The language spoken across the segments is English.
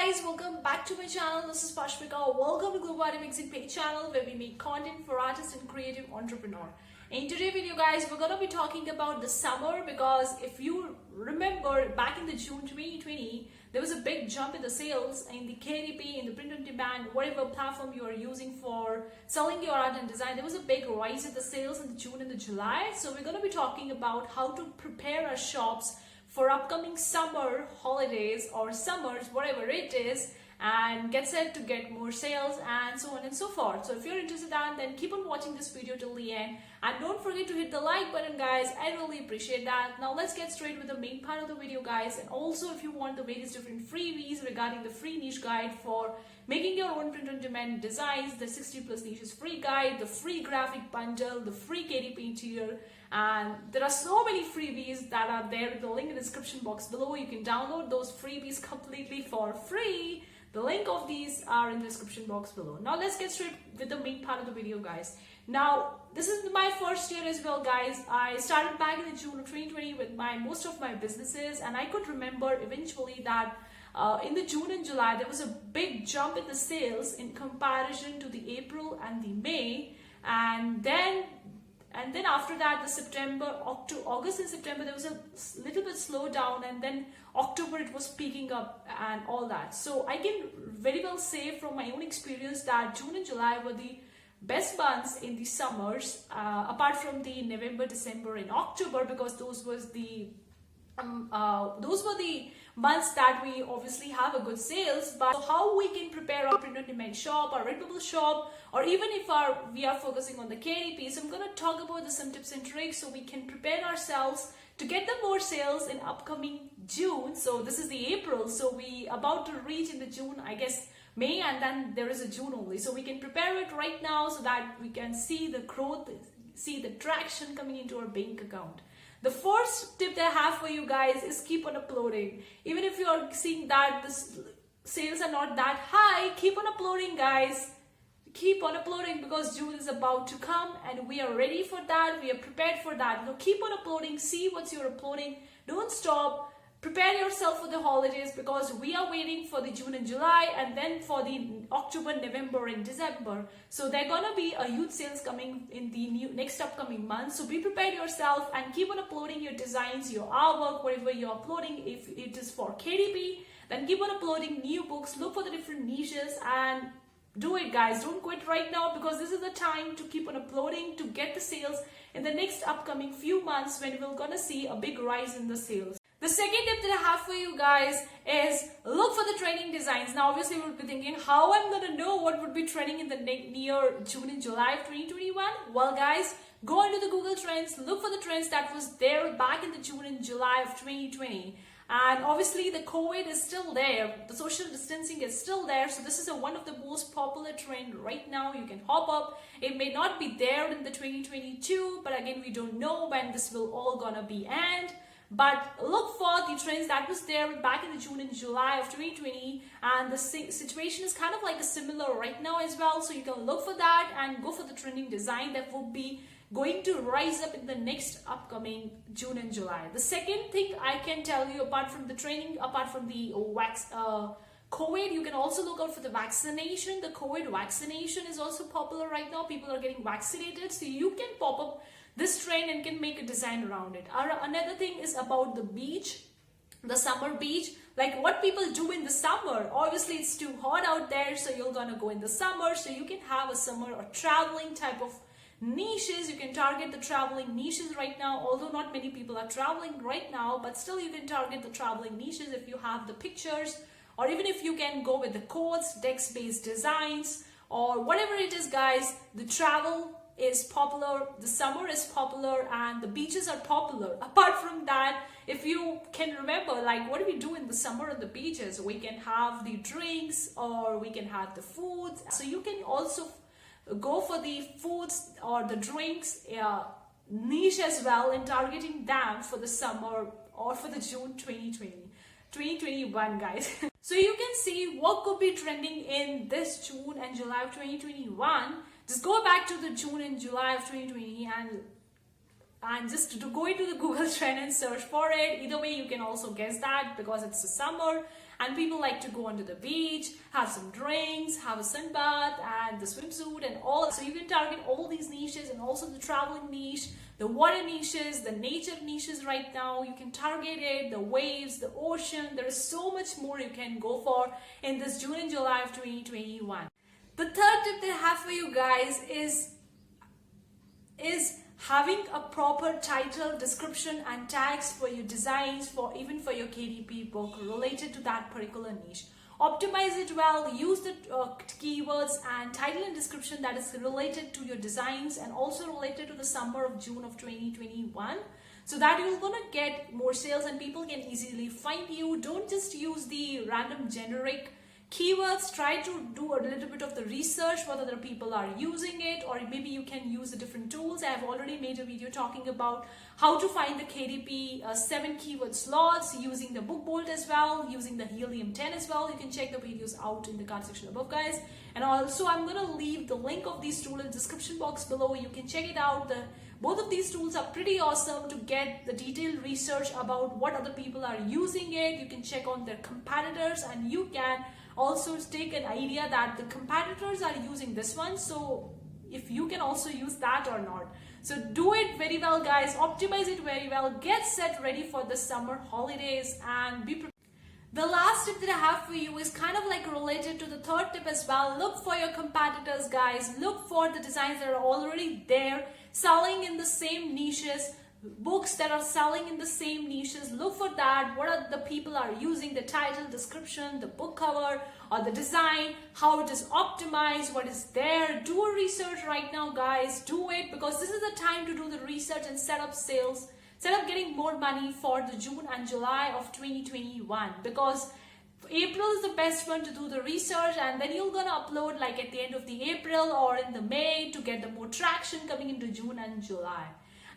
guys, welcome back to my channel. This is Pashmika. Welcome to GLOBO ARTE Magazine page channel where we make content for artists and creative entrepreneur. In today's video guys, we're gonna be talking about the summer because if you remember back in the June 2020, there was a big jump in the sales in the KDP, in the print on demand, whatever platform you are using for selling your art and design. There was a big rise in the sales in the June and the July. So we're gonna be talking about how to prepare our shops for upcoming summer holidays or summers, whatever it is, and get set to get more sales and so on and so forth. So if you're interested in that, then keep on watching this video till the end and don't forget to hit the like button guys. I really appreciate that. Now let's get straight with the main part of the video guys. And also if you want the various different freebies regarding the free niche guide for making your own print on demand designs, the 60+ niches free guide, the free graphic bundle, the free KDP interior, and there are so many freebies that are there in the link in the description box below. You can download those freebies completely for free. The link of these are in the description box below. Now let's get straight with the main part of the video guys. Now this is my first year as well guys. I started back in the June of 2020 with most of my businesses, and I could remember eventually that in the June and July there was a big jump in the sales in comparison to the April and the May, and then after that the September, August and September there was a little bit slow down, and then October it was peaking up and all that. So I can very well say from my own experience that June and July were the best months in the summers, apart from the November, December and October, because those were the months that we obviously have a good sales. But how we can prepare our print on demand shop, our Redbubble shop, or even if we are focusing on the KDP. So I'm going to talk about some tips and tricks so we can prepare ourselves to get the more sales in upcoming June. So this is the April, so we about to reach in the June, I guess May, and then there is a June only. So we can prepare it right now so that we can see the growth, see the traction coming into our bank account. The first tip that I have for you guys is keep on uploading. Even if you are seeing that the sales are not that high, keep on uploading guys. Keep on uploading because June is about to come and we are ready for that. We are prepared for that. Now keep on uploading. See what you're uploading. Don't stop. Prepare yourself for the holidays because we are waiting for the June and July, and then for the October, November and December. So there are gonna be a huge sales coming in the next upcoming months. So be prepared yourself and keep on uploading your designs, your artwork, whatever you're uploading. If it is for KDP, then keep on uploading new books. Look for the different niches and do it guys. Don't quit right now because this is the time to keep on uploading to get the sales in the next upcoming few months when we're gonna see a big rise in the sales. The second tip that I have for you guys is look for the trending designs. Now obviously you will be thinking how I'm gonna know what would be trending in the near June and July of 2021. Well guys, go into the Google Trends, look for the trends that was there back in the June and July of 2020. And obviously the COVID is still there, the social distancing is still there, so this is one of the most popular trend right now. You can hop up. It may not be there in the 2022, but again we don't know when this will all gonna be end. But look for the trends that was there back in the June and July of 2020, and the situation is kind of like a similar right now as well. So you can look for that and go for the trending design that will be going to rise up in the next upcoming June and July. The second thing I can tell you, apart from the training, apart from the COVID, you can also look out for the vaccination. The COVID vaccination is also popular right now. People are getting vaccinated, so you can pop up this trend and can make a design around it. Another thing is about the beach, the summer beach, like what people do in the summer. Obviously it's too hot out there, so you're gonna go in the summer, so you can have a summer or traveling type of niches. You can target the traveling niches right now, although not many people are traveling right now, but still you can target the traveling niches if you have the pictures, or even if you can go with the quotes, text-based designs, or whatever it is guys. The travel is popular, the summer is popular, and the beaches are popular. Apart from that, if you can remember, like what do we do in the summer on the beaches? We can have the drinks or we can have the foods. So you can also go for the foods or the drinks niche as well, and targeting them for the summer or for the June 2021 guys. So you can see what could be trending in this June and July of 2021. Just go back to the June and July of 2020 and just to go into the Google trend and search for it. Either way, you can also guess that because it's the summer and people like to go onto the beach, have some drinks, have a sun bath and the swimsuit and all. So you can target all these niches, and also the traveling niche, the water niches, the nature niches. Right now you can target it, the waves, the ocean. There is so much more you can go for in this June and July of 2021. The third tip that I have for you guys is having a proper title, description and tags for your designs, for even for your KDP book related to that particular niche. Optimize it well, use the keywords and title and description that is related to your designs and also related to the summer of June of 2021, so that you're gonna get more sales and people can easily find you. Don't just use the random generic keywords. Try to do a little bit of the research whether other people are using it, or maybe you can use the different tools. I have already made a video talking about how to find the KDP 7 keyword slots using the book bolt as well, using the helium 10 as well. You can check the videos out in the card section above, guys. And also I'm going to leave the link of these tools in the description box below. You can check it out. Both of these tools are pretty awesome to get the detailed research about what other people are using it. You can check on their competitors, and you can also take an idea that the competitors are using this one, so if you can also use that or not. So do it very well, guys. Optimize it very well. Get set ready for the summer holidays and be prepared. The last tip that I have for you is kind of like related to the third tip as well. Look for your competitors, guys. Look for the designs that are already there, selling in the same niches, books that are selling in the same niches. Look for that. What are the people are using, the title, description, the book cover, or the design, how it is optimized, what is there. Do a research right now, guys. Do it, because this is the time to do the research and set up sales, set up getting more money for the June and July of 2021, because April is the best one to do the research, and then you're gonna upload like at the end of the April or in the May to get the more traction coming into June and July.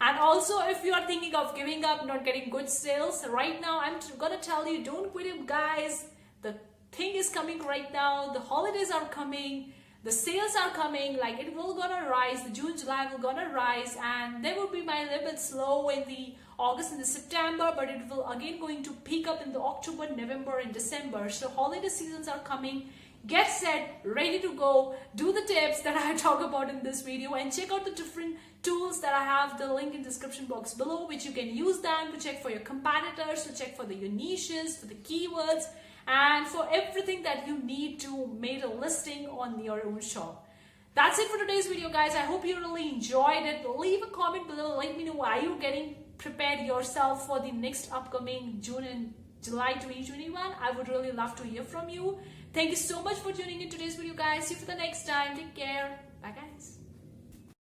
And also, if you are thinking of giving up, not getting good sales right now, I'm gonna tell you, don't quit it, guys. The thing is coming right now. The holidays are coming. The sales are coming. Like, it will gonna rise. The June, July will gonna rise, and they will be a little bit slow in the August and the September, but it will again going to peak up in the October, November, and December. So holiday seasons are coming. Get set, ready to go. Do the tips that I talk about in this video, and check out the different tools that I have the link in the description box below, which you can use them to check for your competitors, to check for your niches, for the keywords, and for everything that you need to make a listing on your own shop. That's it for today's video, guys. I hope you really enjoyed it. Leave a comment below. Let me know, are you getting prepared yourself for the next upcoming June and July 2021? I would really love to hear from you. Thank you so much for tuning in today's video, guys. See you for the next time. Take care. Bye, guys.